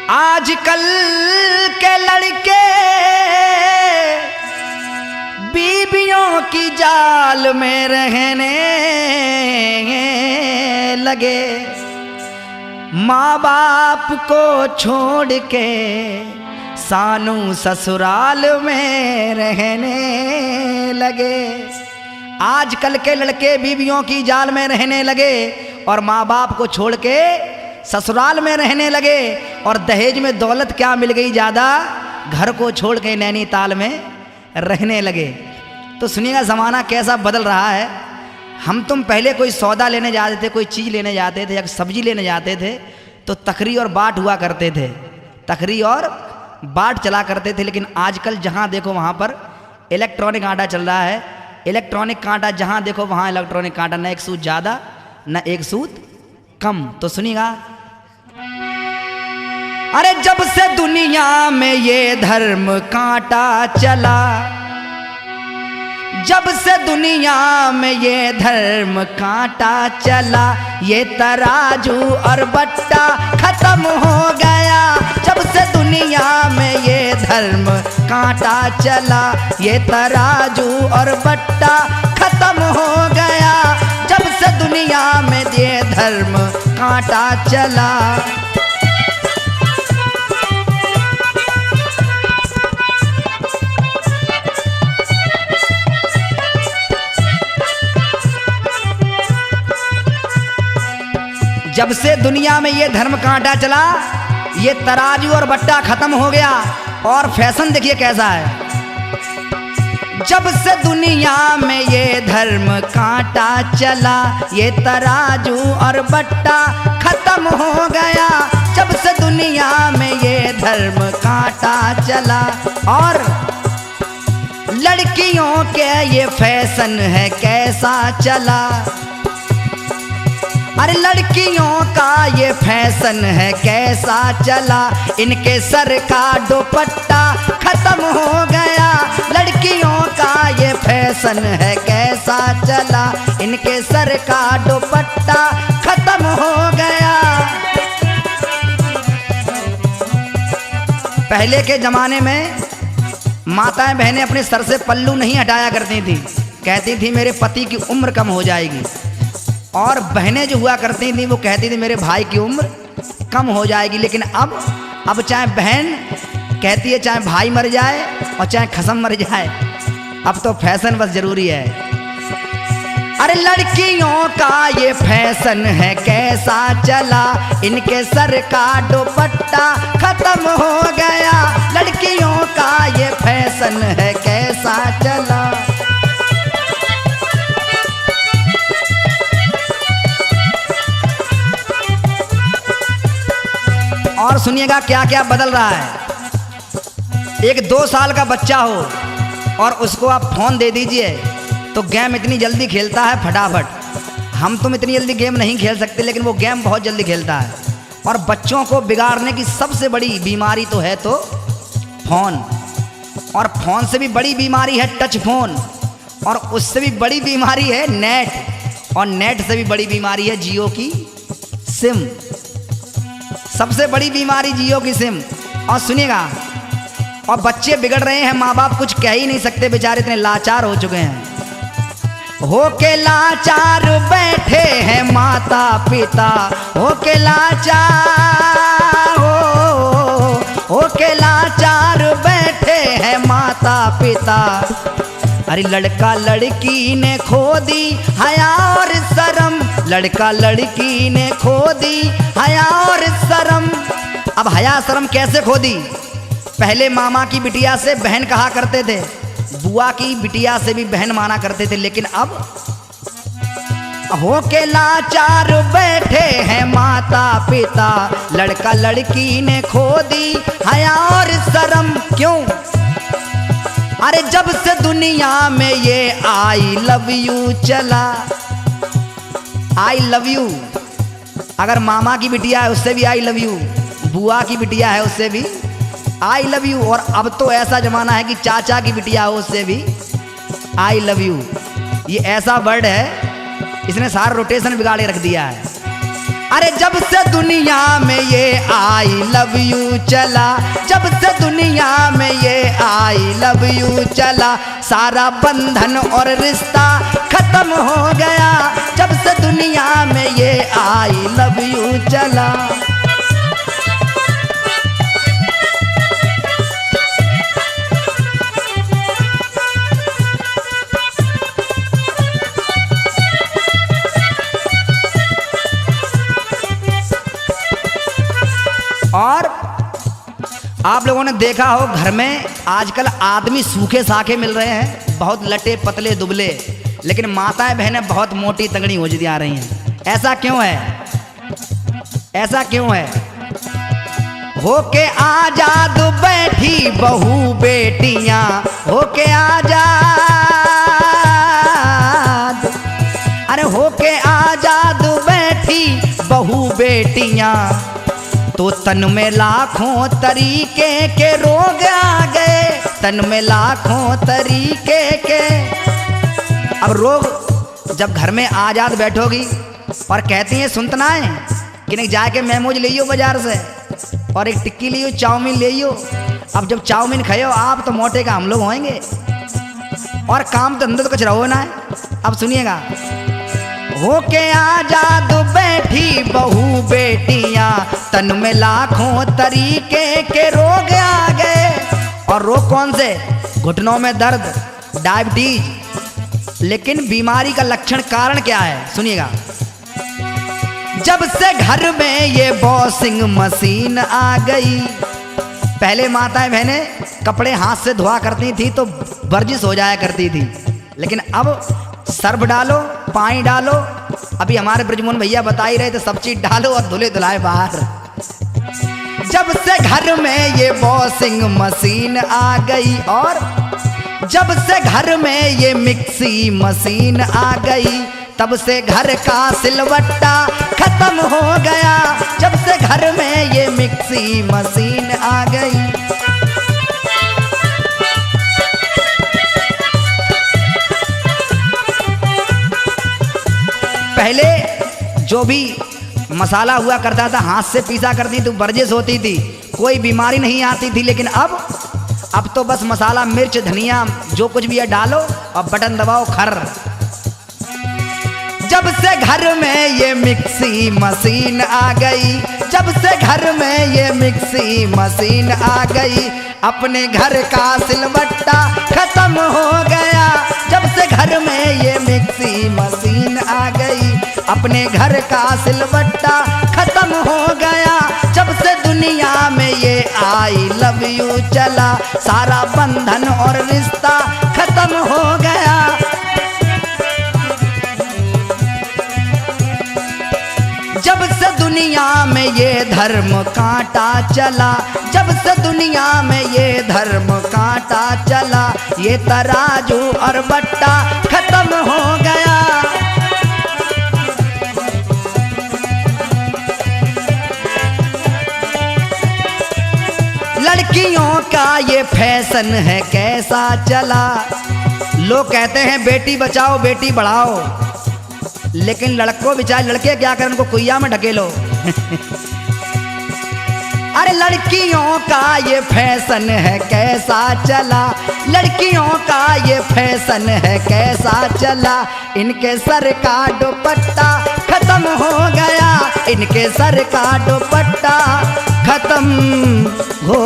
आजकल के लड़के बीबियों की जाल में रहने लगे, माँ बाप को छोड़ के सानू ससुराल में रहने लगे। आजकल के लड़के बीबियों की जाल में रहने लगे और माँ बाप को छोड़ के ससुराल में रहने लगे। और दहेज में दौलत क्या मिल गई ज़्यादा, घर को छोड़ के नैनीताल में रहने लगे। तो सुनिएगा ज़माना कैसा बदल रहा है। हम तुम पहले कोई सौदा लेने जाते थे, कोई चीज़ लेने जाते थे या सब्जी लेने जाते थे तो तकरी और बाट हुआ करते थे, तकरी और बाट चला करते थे। लेकिन आजकल जहाँ देखो वहाँ पर इलेक्ट्रॉनिक आटा चल रहा है। इलेक्ट्रॉनिक कांटा जहाँ देखो वहाँ इलेक्ट्रॉनिक कांटा, न एक सूत ज़्यादा न एक सूत कम। तो सुनिएगा, अरे जब से दुनिया में ये धर्म कांटा चला, जब से दुनिया में ये धर्म कांटा चला, ये तराजू और बट्टा खत्म हो गया। जब से दुनिया में ये धर्म कांटा चला, ये तराजू और बट्टा खत्म हो गया। जब से दुनिया में ये धर्म कांटा चला। जब से दुनिया में ये धर्म कांटा चला, ये तराजू और बट्टा खत्म हो गया। और फैशन देखिए कैसा है। जब से दुनिया में ये धर्म कांटा चला, ये तराजू और बट्टा खत्म हो गया। जब से दुनिया में ये धर्म कांटा चला। और लड़कियों के ये फैशन है कैसा चला, अरे लड़कियों का ये फैशन है कैसा चला। इनके सर का दुपट्टा खत्म हो गया। लड़कियों का ये फैशन है कैसा चला, इनके सर का दुपट्टा खत्म हो गया। पहले के जमाने में माताएं बहनें अपने सर से पल्लू नहीं हटाया करती थी, कहती थी मेरे पति की उम्र कम हो जाएगी। और बहनें जो हुआ करती थी वो कहती थी मेरे भाई की उम्र कम हो जाएगी। लेकिन अब चाहे बहन कहती है चाहे भाई मर जाए और चाहे खसम मर जाए, अब तो फैशन बस जरूरी है। अरे लड़कियों का ये फैशन है कैसा चला, इनके सर का दुपट्टा खत्म हो गया। लड़कियों का ये फैशन है कैसा चला। और सुनिएगा क्या क्या बदल रहा है। एक 2 साल का बच्चा हो और उसको आप फोन दे दीजिए तो गेम इतनी जल्दी खेलता है फटाफट। हम तुम इतनी जल्दी गेम नहीं खेल सकते, लेकिन वो गेम बहुत जल्दी खेलता है। और बच्चों को बिगाड़ने की सबसे बड़ी बीमारी तो है तो फोन। और फोन से भी बड़ी बीमारी है टच फोन, और उससे भी बड़ी बीमारी है नेट, और नेट से भी बड़ी बीमारी है जियो की सिम। सबसे बड़ी बीमारी जियो की सिम। और सुनिएगा, और बच्चे बिगड़ रहे हैं, माँ बाप कुछ कह ही नहीं सकते, बेचारे इतने लाचार हो चुके हैं। होके लाचार बैठे हैं माता पिता, होके लाचार होके लाचार बैठे हैं माता पिता। अरे लड़का लड़की ने खो दी हया और शर्म, लड़का लड़की ने खो दी हया और शर्म। अब हया शर्म कैसे खो दी? पहले मामा की बिटिया से बहन कहा करते थे, बुआ की बिटिया से भी बहन माना करते थे। लेकिन अब होके लाचार बैठे हैं माता पिता, लड़का लड़की ने खो दी हया और शर्म। क्यों? अरे जब से दुनिया में ये आई लव यू चला। आई लव यू, अगर मामा की बिटिया है उससे भी आई लव यू, बुआ की बिटिया है उससे भी आई लव यू। और अब तो ऐसा जमाना है कि चाचा की बिटिया हो उससे भी आई लव यू। ये ऐसा वर्ड है, इसने सारा रोटेशन बिगाड़ के रख दिया है। अरे जब से दुनिया में ये आई लव यू चला, जब से दुनिया में ये आई लव यू चला, सारा बंधन और रिश्ता खत्म हो गया। जब से दुनिया में ये आई लव यू चला। और आप लोगों ने देखा हो घर में आजकल आदमी सूखे साखे मिल रहे हैं, बहुत लटे पतले दुबले, लेकिन माताएं बहनें बहुत मोटी तगड़ी हो जा रही हैं। ऐसा क्यों है? ऐसा क्यों है? होके आजाद बैठी बहू बेटियां, होके आजाद, अरे होके आजाद बैठी बहू बेटियां, तो तन में लाखों तरीके के रोग आ गए, तन में लाखों तरीके के। अब रोग जब घर में आजाद बैठोगी और कहती हैं सुनतना है कि नहीं, जाके मेमोज ले बाजार से और एक टिक्की लियो, चाउमीन ले। अब जब चाउमीन खाओ आप तो मोटे का हम लोग होंगे, और काम तो अंदर तो कुछ रहो ना है। अब सुनिएगा, होके आजाद बैठी बहू बेटियां, तन में लाखों तरीके के रोग आ गए। और रोग कौन से? घुटनों में दर्द, डायबिटीज। लेकिन बीमारी का लक्षण कारण क्या है? सुनिएगा, जब से घर में ये वॉशिंग मशीन आ गई। पहले माताएं बहनें कपड़े हाथ से धोआ करती थी तो वर्जिश हो जाया करती थी, लेकिन अब सर्फ डालो, पानी डालो। अभी हमारे ब्रजमोहन भैया बता ही रहे थे, सब चीज डालो और धुले धुलाए बाहर। जब से घर में ये वॉशिंग मशीन आ गई, और जब से घर में ये मिक्सी मशीन आ गई, तब से घर का सिलवट्टा खत्म हो गया। जब से घर में ये मिक्सी मशीन आ गई। पहले जो भी मसाला हुआ करता था हाथ से पीसा करती तो वर्जिश होती थी, कोई बीमारी नहीं आती थी। लेकिन अब तो बस मसाला, मिर्च, धनिया जो कुछ भी है डालो और बटन दबाओ, खर। जब से घर में ये मिक्सी मशीन आ गई, जब से घर में ये मिक्सी मशीन आ गई, अपने घर का सिलवट्टा खत्म हो गया। जब से घर में ये मिक्सी मशीन आ गई, अपने घर का सिलवट्टा खत्म हो गया। जब से दुनिया में ये आई लव यू चला, सारा बंधन और रिश्ता खत्म हो गया। जब से दुनिया में ये धर्म कांटा चला, जब से दुनिया में ये धर्म कांटा चला, ये तराजू और बट्टा खत्म हो गया। लड़कियों का ये फैशन है कैसा चला। लोग कहते हैं बेटी बचाओ बेटी बढ़ाओ, लेकिन लड़कों बेचारे लड़के क्या करें, उनको कुइया में ढकेलो। अरे लड़कियों का ये फैशन है कैसा चला, लड़कियों का ये फैशन है कैसा चला, इनके सर का दुपट्टा खत्म हो गया, इनके सर का दुपट्टा खत्म हो